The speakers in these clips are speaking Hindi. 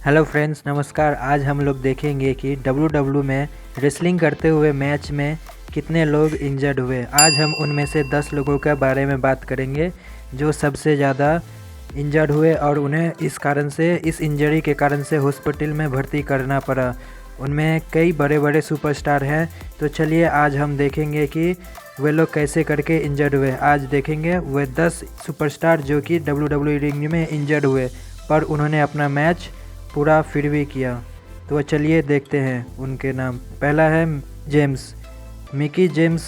हेलो फ्रेंड्स, नमस्कार। आज हम लोग देखेंगे कि डब्ल्यू में रेसलिंग करते हुए मैच में कितने लोग इंजर्ड हुए। आज हम उनमें से 10 लोगों के बारे में बात करेंगे जो सबसे ज़्यादा इंजर्ड हुए और उन्हें इस इंजरी के कारण से हॉस्पिटल में भर्ती करना पड़ा। उनमें कई बड़े बड़े सुपरस्टार हैं। तो चलिए आज हम देखेंगे कि वे लोग कैसे करके इंजर्ड हुए। आज देखेंगे वे 10 सुपरस्टार जो कि डब्ल्यू रिंग में इंजर्ड हुए, पर उन्होंने अपना मैच पूरा फिर भी किया। तो चलिए देखते हैं उनके नाम। पहला है जेम्स, मिकी जेम्स।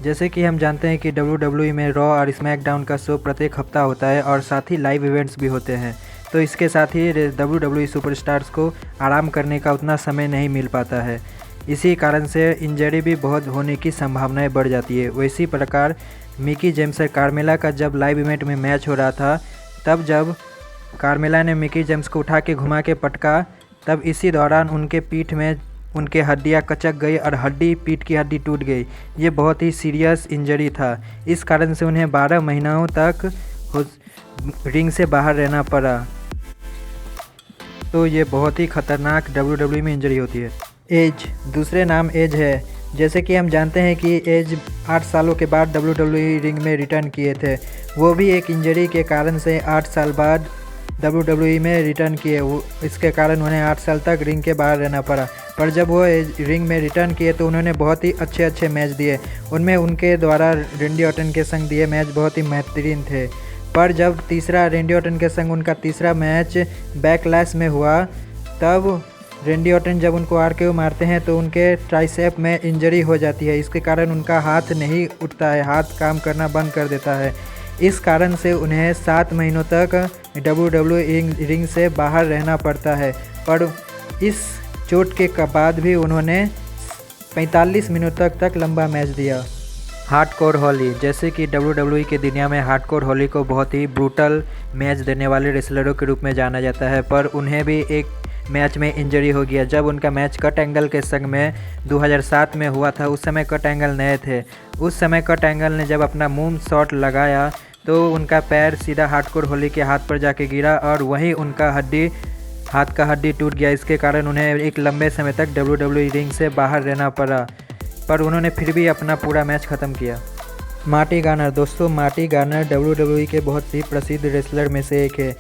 जैसे कि हम जानते हैं कि डब्ल्यू में रॉ और स्मैकडाउन का शो प्रत्येक हफ्ता होता है और साथ ही लाइव इवेंट्स भी होते हैं। तो इसके साथ ही डब्ल्यू सुपरस्टार्स को आराम करने का उतना समय नहीं मिल पाता है। इसी कारण से इंजरी भी बहुत होने की संभावनाएं बढ़ जाती है। वैसी प्रकार मिकी जेम्स और कार्मेला का जब लाइव इवेंट में मैच हो रहा था, तब जब कार्मेला ने मिकी जेम्स को उठा के घुमा के पटका, तब इसी दौरान उनके पीठ में उनके हड्डियां कचक गई और पीठ की हड्डी टूट गई। ये बहुत ही सीरियस इंजरी था। इस कारण से उन्हें 12 महीनों तक रिंग से बाहर रहना पड़ा। तो ये बहुत ही खतरनाक डब्ल्यू में इंजरी होती है। एज, दूसरे नाम एज है। जैसे कि हम जानते हैं कि एज 8 सालों के बाद डब्ल्यू रिंग में रिटर्न किए थे। वो भी एक इंजरी के कारण से 8 साल बाद डब्ल्यू में रिटर्न किए। इसके कारण उन्हें 8 साल तक रिंग के बाहर रहना पड़ा। पर जब वो रिंग में रिटर्न किए तो उन्होंने बहुत ही अच्छे मैच दिए। उनमें उनके द्वारा रेंडी ऑर्टन के संग दिए मैच बहुत ही बेहतरीन थे। पर जब तीसरा रेंडी ऑर्टन के संग उनका तीसरा मैच बैकलैश में हुआ, तब रेंडी ऑर्टन जब उनको RKO मारते हैं तो उनके ट्राइसेप में इंजरी हो जाती है। इसके कारण उनका हाथ नहीं उठता है, हाथ काम करना बंद कर देता है। इस कारण से उन्हें 7 महीनों तक डब्ल्यू रिंग से बाहर रहना पड़ता है। पर इस चोट के बाद भी उन्होंने 45 मिनट तक लंबा मैच दिया। हार्डकोर हॉली, जैसे कि डब्ल्यू की दुनिया में हार्डकोर हॉली को बहुत ही ब्रूटल मैच देने वाले रेसलरों के रूप में जाना जाता है, पर उन्हें भी एक मैच में इंजरी हो गया। जब उनका मैच कट एंगल के संग में 2007 में हुआ था, उस समय कट एंगल नए थे। उस समय कट एंगल ने जब अपना मूव शॉट लगाया तो उनका पैर सीधा हार्डकोर हॉली के हाथ पर जाके गिरा और वहीं उनका हाथ का हड्डी टूट गया। इसके कारण उन्हें एक लंबे समय तक डब्ल्यू रिंग से बाहर रहना पड़ा, पर उन्होंने फिर भी अपना पूरा मैच ख़त्म किया। मार्टी गार्नर, दोस्तों मार्टी गार्नर डब्ल्यू के बहुत ही प्रसिद्ध रेसलर में से एक है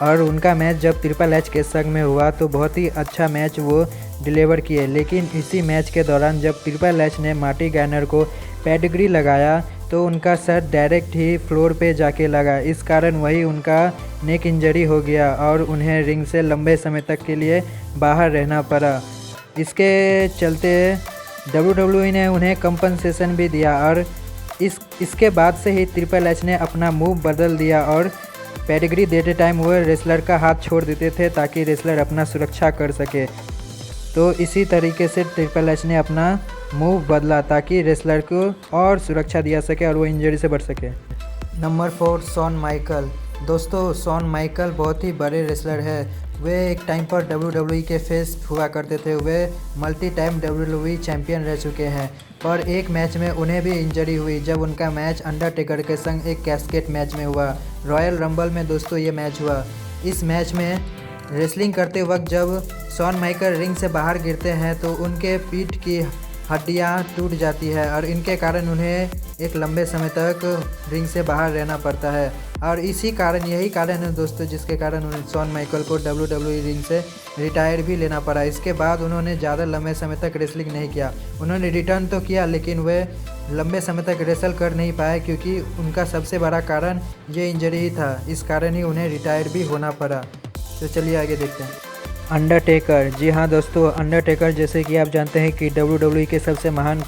और उनका मैच जब ट्रिपल एच के संग में हुआ तो बहुत ही अच्छा मैच वो डिलीवर किए। लेकिन इसी मैच के दौरान जब ट्रिपल एच ने मार्टी गार्नर को पेडिग्री लगाया तो उनका सर डायरेक्ट ही फ्लोर पे जाके लगा। इस कारण वही उनका नेक इंजरी हो गया और उन्हें रिंग से लंबे समय तक के लिए बाहर रहना पड़ा। इसके चलते डब्ल्यू ने उन्हें कंपनसेशन भी दिया और इसके बाद से ही ट्रिपल एच ने अपना मूव बदल दिया और पेडिग्री देते टाइम वो रेसलर का हाथ छोड़ देते थे ताकि रेसलर अपना सुरक्षा कर सके। तो इसी तरीके से ट्रिपल एच ने अपना मूव बदला ताकि रेसलर को और सुरक्षा दिया सके और वो इंजरी से बच सके। Number 4, Shawn Michael. दोस्तों शॉन माइकल बहुत ही बड़े रेसलर है। वे एक टाइम पर डब्ल्यू के फेस हुआ करते थे। वे मल्टी टाइम डब्ल्यू चैम्पियन रह चुके हैं, पर एक मैच में उन्हें भी इंजरी हुई जब उनका मैच अंडरटेकर के संग एक कैस्केट मैच में हुआ। रॉयल रंबल में दोस्तों ये मैच हुआ। इस मैच में रेसलिंग करते वक्त जब शॉन माइकल रिंग से बाहर गिरते हैं तो उनके पीठ की हड्डियां टूट जाती है और इनके कारण उन्हें एक लंबे समय तक रिंग से बाहर रहना पड़ता है। और यही कारण है दोस्तों जिसके कारण उन्हें शॉन माइकल को डब्ल्यू रिंग से रिटायर भी लेना पड़ा। इसके बाद उन्होंने ज़्यादा लंबे समय तक रेसलिंग नहीं किया। उन्होंने रिटर्न तो किया लेकिन वे लंबे समय तक रेसल कर नहीं पाए क्योंकि उनका सबसे बड़ा कारण ये इंजरी ही था। इस कारण ही उन्हें रिटायर भी होना पड़ा। तो चलिए आगे देखते हैं। अंडरटेकर, जी हाँ दोस्तों, अंडरटेकर जैसे कि आप जानते हैं कि डब्ल्यू के सबसे महान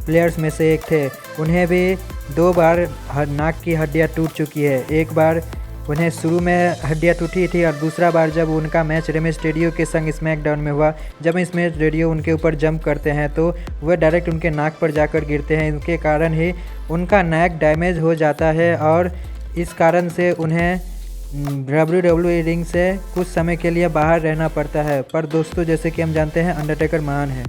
प्लेयर्स में से एक थे। उन्हें भी 2 बार नाक की हड्डियाँ टूट चुकी है। एक बार उन्हें शुरू में हड्डियाँ टूटी थी और दूसरा बार जब उनका मैच रेमिस्टेरियो के संग स्मैकडाउन में हुआ। जब रेडियो उनके ऊपर जंप करते हैं तो वह डायरेक्ट उनके नाक पर जाकर गिरते हैं। इनके कारण ही उनका नाक डैमेज हो जाता है और इस कारण से उन्हें डब्ल्यू रिंग से कुछ समय के लिए बाहर रहना पड़ता है। पर दोस्तों जैसे कि हम जानते हैं अंडरटेकर महान है।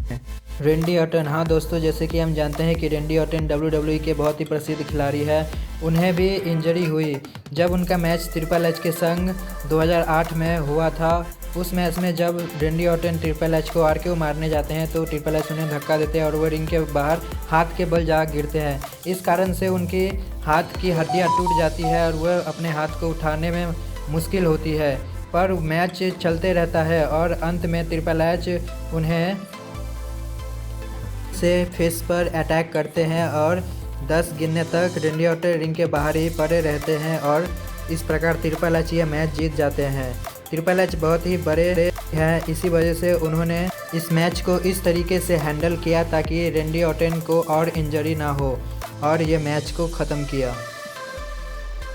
रेंडी ऑर्टन, हाँ दोस्तों, जैसे कि हम जानते हैं कि रेंडी ऑर्टन WWE के बहुत ही प्रसिद्ध खिलाड़ी है। उन्हें भी इंजरी हुई जब उनका मैच ट्रिपल एच के संग 2008 में हुआ था। उस मैच में जब रेंडी ऑर्टन ट्रिपल एच को RKO मारने जाते हैं तो ट्रिपल एच उन्हें धक्का देते हैं और वो रिंग के बाहर हाथ के बल जा गिरते हैं। इस कारण से उनकी हाथ की हड्डियाँ टूट जाती है और वह अपने हाथ को उठाने में मुश्किल होती है। पर मैच चलते रहता है और अंत में ट्रिपल एच उन्हें से फेस पर अटैक करते हैं और 10 गिनने तक रेंडी ऑर्टन रिंग के बाहर ही पड़े रहते हैं और इस प्रकार ट्रिपल एच ये मैच जीत जाते हैं। ट्रिपल एच बहुत ही बड़े हैं, इसी वजह से उन्होंने इस मैच को इस तरीके से हैंडल किया ताकि रेंडी ऑर्टन को और इंजरी ना हो और ये मैच को ख़त्म किया।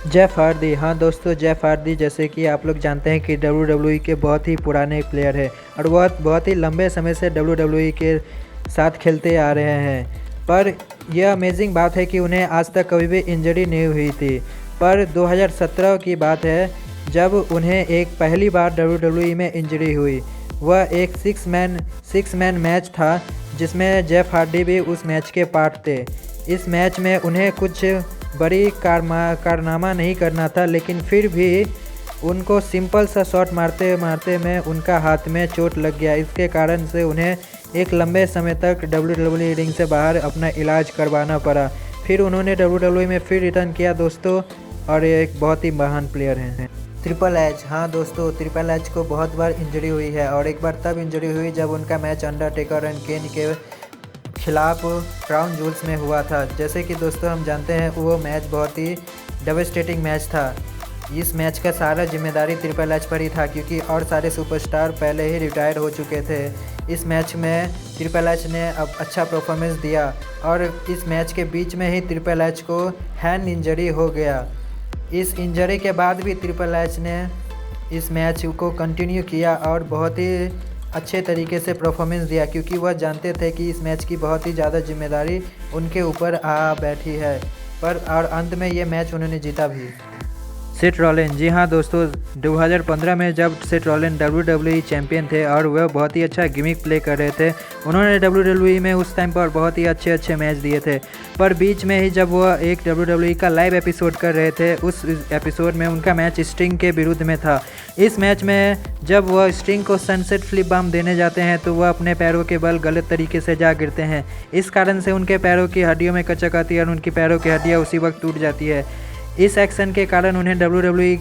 जेफ हार्डी, हाँ दोस्तों, जेफ हार्डी जैसे कि आप लोग जानते हैं कि WWE के बहुत ही पुराने प्लेयर है और बहुत ही लंबे समय से WWE के साथ खेलते आ रहे हैं। पर यह अमेजिंग बात है कि उन्हें आज तक कभी भी इंजरी नहीं हुई थी। पर 2017 की बात है जब उन्हें एक पहली बार WWE में इंजरी हुई। वह एक सिक्स मैन मैच था जिसमें जेफ हार्डी भी उस मैच के पार्ट थे। इस मैच में उन्हें कुछ बड़ी कारनामा नहीं करना था, लेकिन फिर भी उनको सिंपल सा शॉट मारते मारते में उनका हाथ में चोट लग गया। इसके कारण से उन्हें एक लंबे समय तक WWE रिंग से बाहर अपना इलाज करवाना पड़ा। फिर उन्होंने WWE में फिर रिटर्न किया दोस्तों, और ये एक बहुत ही महान प्लेयर हैं। ट्रिपल एच, हाँ दोस्तों, ट्रिपल एच को बहुत बार इंजरी हुई है और एक बार तब इंजरी हुई जब उनका मैच अंडरटेकर एंड केन के खिलाफ क्राउन जूल्स में हुआ था। जैसे कि दोस्तों हम जानते हैं वो मैच बहुत ही डेवस्टेटिंग मैच था। इस मैच का सारा जिम्मेदारी ट्रिपल एच पर ही था क्योंकि और सारे सुपरस्टार पहले ही रिटायर हो चुके थे। इस मैच में ट्रिपल एच ने अब अच्छा परफॉर्मेंस दिया और इस मैच के बीच में ही ट्रिपल एच को हैंड इंजरी हो गया। इस इंजरी के बाद भी ट्रिपल एच ने इस मैच को कंटिन्यू किया और बहुत ही अच्छे तरीके से परफॉर्मेंस दिया क्योंकि वह जानते थे कि इस मैच की बहुत ही ज़्यादा जिम्मेदारी उनके ऊपर आ बैठी है। पर और अंत में ये मैच उन्होंने जीता भी। सेथ रॉलिन्स, जी हाँ दोस्तों, 2015 में जब सेथ रॉलिन्स WWE चैंपियन थे और वह बहुत ही अच्छा गिमिक प्ले कर रहे थे। उन्होंने WWE में उस टाइम पर बहुत ही अच्छे मैच दिए थे। पर बीच में ही जब वह एक WWE का लाइव एपिसोड कर रहे थे, उस एपिसोड में उनका मैच स्टिंग के विरुद्ध में था। इस मैच में जब वह स्टिंग को सनसेट फ्लिप बम देने जाते हैं तो वह अपने पैरों के बल गलत तरीके से जा गिरते हैं। इस कारण से उनके पैरों की हड्डियों में कचक आती है और उनकी पैरों की हड्डियाँ उसी वक्त टूट जाती है। इस एक्शन के कारण उन्हें WWE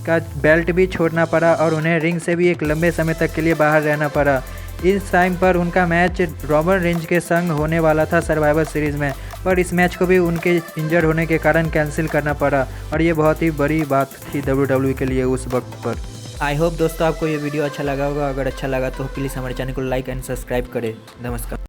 का बेल्ट भी छोड़ना पड़ा और उन्हें रिंग से भी एक लंबे समय तक के लिए बाहर रहना पड़ा। इस टाइम पर उनका मैच रोमन रेंज के संग होने वाला था सर्वाइवर सीरीज़ में, पर इस मैच को भी उनके इंजर्ड होने के कारण कैंसिल करना पड़ा और ये बहुत ही बड़ी बात थी WWE के लिए उस वक्त पर। आई होप दोस्तों आपको ये वीडियो अच्छा लगा होगा। अगर अच्छा लगा तो प्लीज़ हमारे चैनल को लाइक एंड सब्सक्राइब करें। नमस्कार।